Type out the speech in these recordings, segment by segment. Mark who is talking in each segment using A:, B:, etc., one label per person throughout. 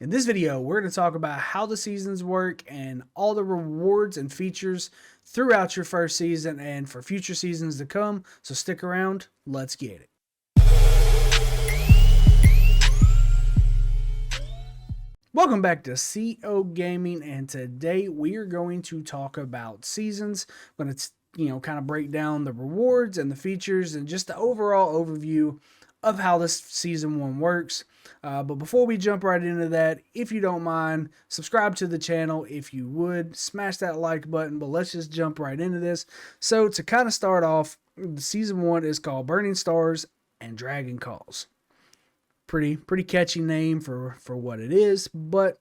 A: In this video, we're going to talk about how the seasons work and all the rewards and features throughout your first season and for future seasons to come. So stick around, let's get it. Welcome back to CO Gaming, and today we are going to talk about seasons, but it's kind of break down the rewards and the features and just the overall overview of how this season one works. But before we jump right into that, if you don't mind, subscribe to the channel if you would, smash that like button. But let's just jump right into this. So to kind of start off, the season one is called Burning Stars and Dragon Calls. Pretty catchy name for what it is. But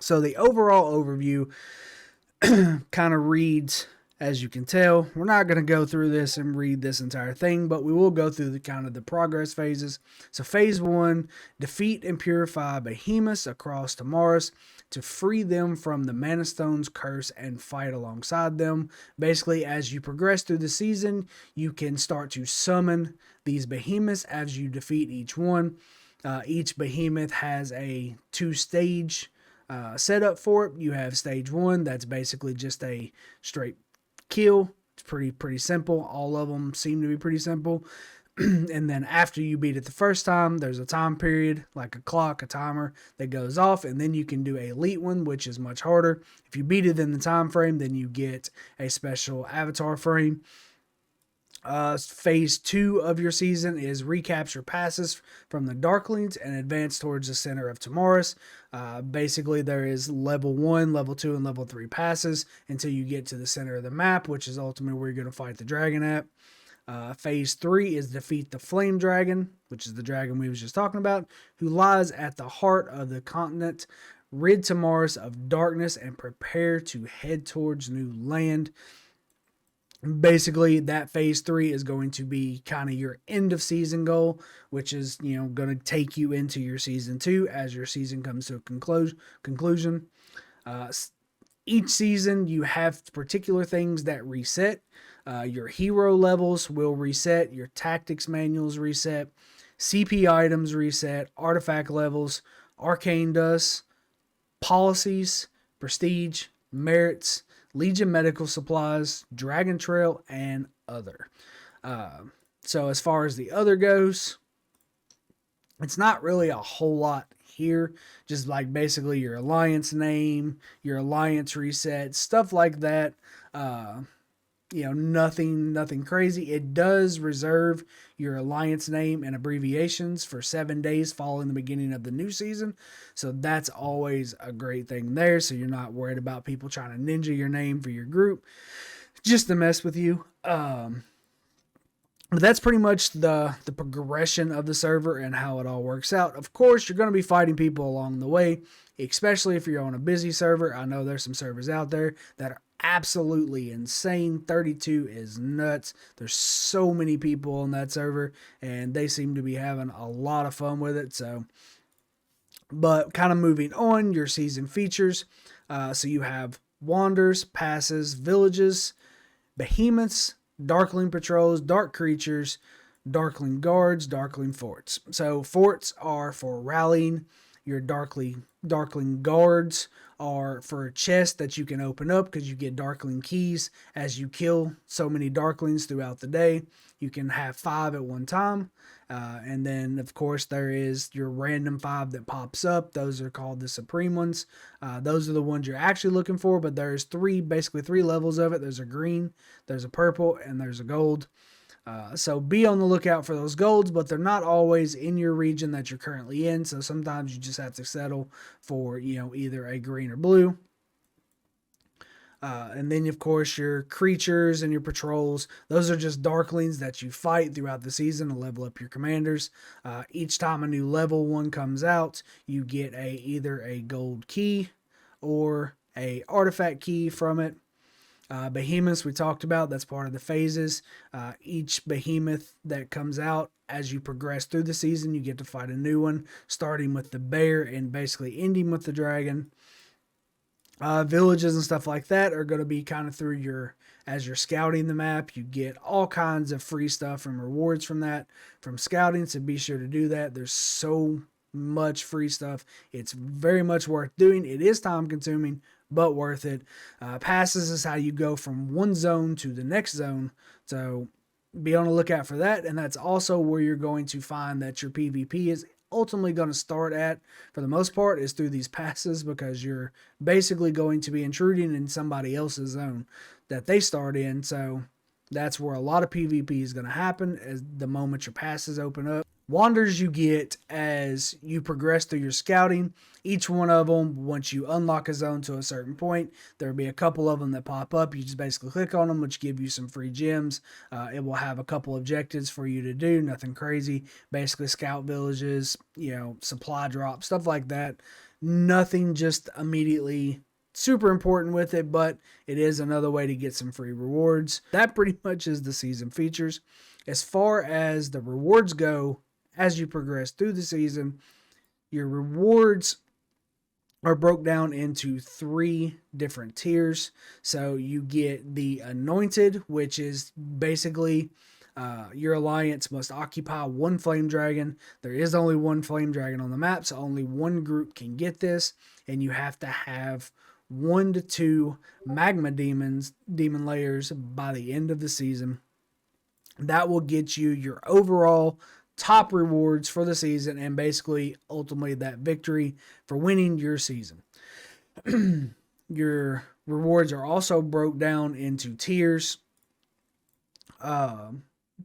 A: so the overall overview kind of reads, as you can tell, we're not going to go through this and read this entire thing, but we will go through the kind of the progress phases. So phase one, defeat and purify behemoths across Tamaris to free them from the Mana Stone's curse and fight alongside them. Basically, as you progress through the season, you can start to summon these behemoths as you defeat each one. Each behemoth has a two-stage setup for it. You have stage one, that's basically just a straight kill. It's pretty simple. All of them seem to be pretty simple. And then after you beat it the first time, there's a time period, like a clock, a timer that goes off, and then you can do a elite one, which is much harder. If you beat it in the time frame, then you get a special avatar frame. Phase two of your season is recapture passes from the Darklings and advance towards the center of Tamaris. Basically, there is level 1, level 2, and level 3 passes until you get to the center of the map, which is ultimately where you're going to fight the dragon at. Phase 3 is defeat the Flame Dragon, which is the dragon we was just talking about, who lies at the heart of the continent. Rid Tamaris of darkness and prepare to head towards new land. Basically, that phase 3 is going to be kind of your end of season goal, which is, going to take you into your season 2 as your season comes to a conclusion. Each season, you have particular things that reset. Your hero levels will reset, your tactics manuals reset, CP items reset, artifact levels, arcane dust, policies, prestige, merits, Legion medical supplies, Dragon Trail, and other. So as far as the other goes, it's not really a whole lot here. Just like basically your alliance name, your alliance reset, stuff like that. Nothing crazy. It does reserve your alliance name and abbreviations for 7 days following the beginning of the new season. So that's always a great thing there. So you're not worried about people trying to ninja your name for your group just to mess with you. But that's pretty much the progression of the server and how it all works out. Of course, you're going to be fighting people along the way, especially if you're on a busy server. I know there's some servers out there that are absolutely insane. 32 is nuts. There's so many people on that server, and they seem to be having a lot of fun with it. But kind of moving on, your season features. So you have wanders, passes, villages, behemoths, darkling patrols, dark creatures, darkling guards, darkling forts. So forts are for rallying. Your darkling guards are for chests that you can open up because you get darkling keys as you kill so many darklings throughout the day. You can have 5 at one time. And then, of course, there is your random 5 that pops up. Those are called the Supreme ones. Those are the ones you're actually looking for, but there's basically three levels of it. There's a green, there's a purple, and there's a gold. So be on the lookout for those golds, but they're not always in your region that you're currently in. So sometimes you just have to settle for, either a green or blue. And then, of course, your creatures and your patrols, those are just darklings that you fight throughout the season to level up your commanders. Each time a new level 1 comes out, you get either a gold key or a artifact key from it. Behemoths we talked about, that's part of the phases. Each behemoth that comes out as you progress through the season, you get to fight a new one, starting with the bear and basically ending with the dragon. Villages and stuff like that are going to be kind of through as you're scouting the map. You get all kinds of free stuff and rewards from that, from scouting, so be sure to do that. There's so much free stuff. It's very much worth doing. It is time consuming, but worth it. Passes is how you go from one zone to the next zone. So be on the lookout for that. And that's also where you're going to find that your PvP is ultimately going to start at, for the most part, is through these passes, because you're basically going to be intruding in somebody else's zone that they start in. So that's where a lot of PvP is going to happen, as the moment your passes open up. Wanders you get as you progress through your scouting. Each one of them, once you unlock a zone to a certain point, there'll be a couple of them that pop up. You just basically click on them, which give you some free gems. It will have a couple objectives for you to do, nothing crazy. Basically scout villages, supply drops, stuff like that. Nothing just immediately super important with it, but it is another way to get some free rewards. That pretty much is the season features. As far as the rewards go, as you progress through the season, your rewards are broke down into 3 different tiers. So you get the Anointed, which is basically your alliance must occupy 1 flame dragon. There is only 1 flame dragon on the map, so only 1 group can get this, and you have to have 1 to 2 magma demon layers by the end of the season. That will get you your overall top rewards for the season, and basically ultimately that victory for winning your season. Your rewards are also broke down into tiers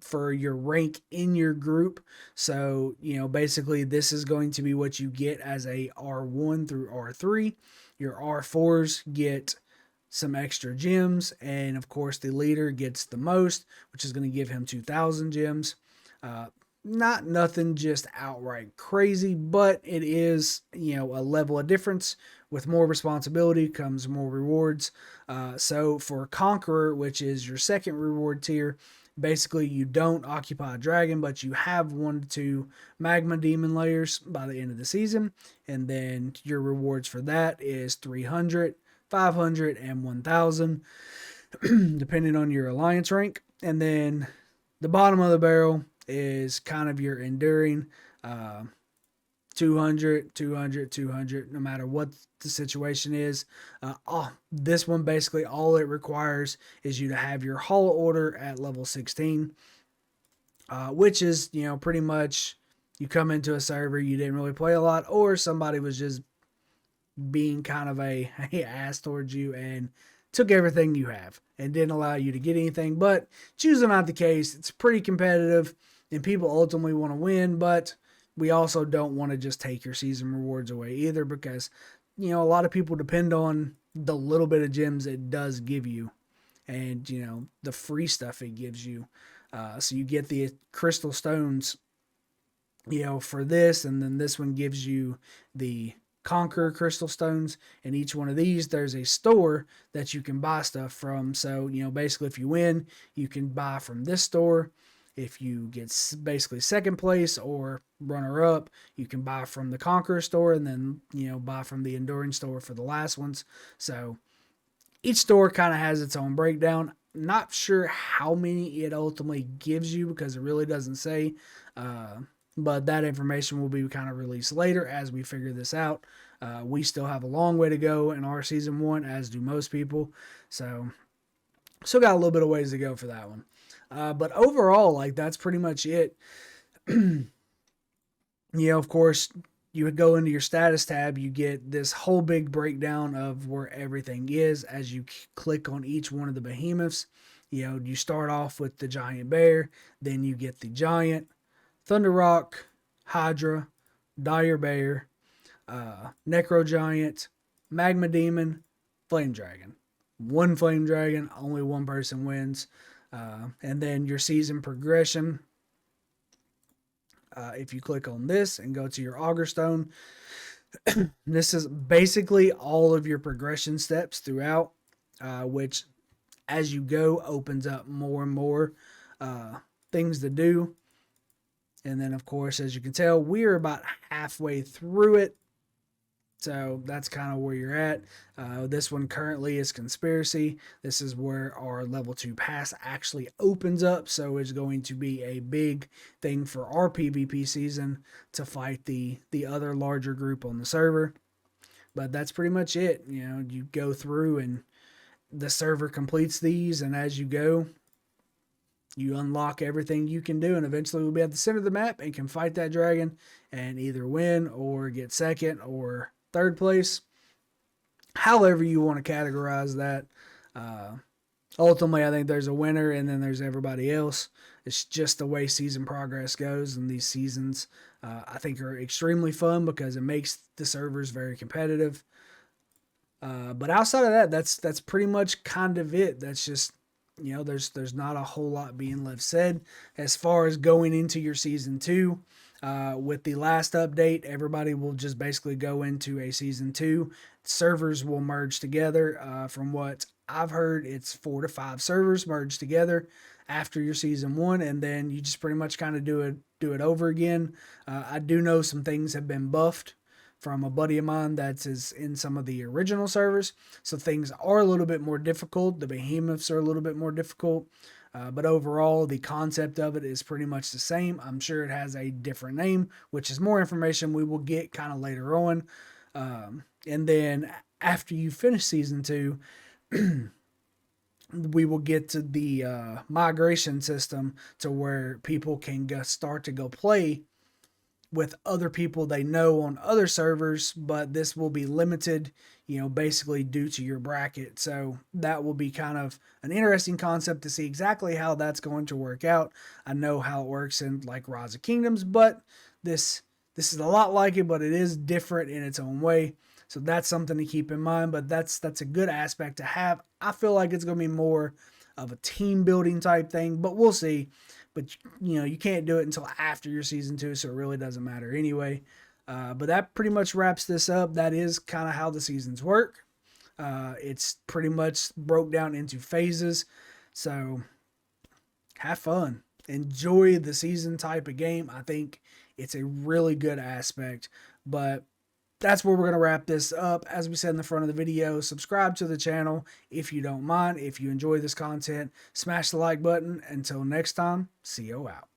A: for your rank in your group. So, basically this is going to be what you get as a R1 through R3. Your R4s get some extra gems, and of course the leader gets the most, which is going to give him 2,000 gems. Not nothing just outright crazy, but it is, a level of difference. With more responsibility comes more rewards. So for Conqueror, which is your second reward tier, basically you don't occupy a dragon, but you have 1 to 2 magma demon layers by the end of the season. And then your rewards for that is 300, 500, and 1,000, depending on your alliance rank. And then the bottom of the barrel is kind of your enduring, 200, 200, 200, no matter what the situation is. This one, basically all it requires is you to have your Hall Order at level 16, which is, pretty much you come into a server, you didn't really play a lot, or somebody was just being kind of a ass towards you and took everything you have and didn't allow you to get anything. But it's usually not the case. It's pretty competitive, and people ultimately want to win, but we also don't want to just take your season rewards away either, because, a lot of people depend on the little bit of gems it does give you, and, the free stuff it gives you. So you get the crystal stones, for this, and then this one gives you the Conqueror crystal stones, and each one of these there's a store that you can buy stuff from. So basically if you win, you can buy from this store. If you get basically second place or runner up, you can buy from the Conqueror store, and then buy from the Enduring store for the last ones. So each store kind of has its own breakdown. Not sure how many it ultimately gives you, because it really doesn't say. But that information will be kind of released later as we figure this out. We still have a long way to go in our season 1, as do most people. So still got a little bit of ways to go for that one. But overall, that's pretty much it. Of course, you would go into your status tab, you get this whole big breakdown of where everything is as you click on each one of the behemoths. You start off with the giant bear, then you get the giant, Thunder Rock, Hydra, Dire Bear, Necro Giant, Magma Demon, Flame Dragon. 1 Flame Dragon, only 1 person wins. And then your season progression. If you click on this and go to your Augur Stone, this is basically all of your progression steps throughout, which as you go opens up more and more things to do. And then, of course, as you can tell, we're about halfway through it. So that's kind of where you're at. This one currently is Conspiracy. This is where our level 2 pass actually opens up. So it's going to be a big thing for our PvP season to fight the other larger group on the server. But that's pretty much it. You know, you go through and the server completes these, and as you go, you unlock everything you can do, and eventually we'll be at the center of the map and can fight that dragon and either win or get second or third place, however you want to categorize that. Ultimately, I think there's a winner and then there's everybody else. It's just the way season progress goes, and these seasons I think are extremely fun because it makes the servers very competitive. But outside of that, that's pretty much kind of it. That's just, you know, there's not a whole lot being left said as far as going into your season 2. With the last update, everybody will just basically go into a season 2. Servers will merge together. From what I've heard, it's 4 to 5 servers merged together after your season 1, and then you just pretty much kind of do it over again. I do know some things have been buffed from a buddy of mine that is in some of the original servers. So things are a little bit more difficult. The behemoths are a little bit more difficult. But overall, the concept of it is pretty much the same. I'm sure it has a different name, which is more information we will get kind of later on. And then after you finish season 2, we will get to the migration system to where people can start to go play with other people they know on other servers, but this will be limited, you know, basically due to your bracket. So that will be kind of an interesting concept to see exactly how that's going to work out. I know how it works in like Rise of Kingdoms, but this is a lot like it, but it is different in its own way. So that's something to keep in mind, but that's a good aspect to have. I feel like it's going to be more of a team building type thing, but we'll see. But, you know, you can't do it until after your season 2, so it really doesn't matter anyway. But that pretty much wraps this up. That is kind of how the seasons work. It's pretty much broke down into phases. So have fun. Enjoy the season type of game. I think it's a really good aspect. But that's where we're going to wrap this up. As we said in the front of the video, subscribe to the channel if you don't mind. If you enjoy this content, smash the like button. Until next time, CO out.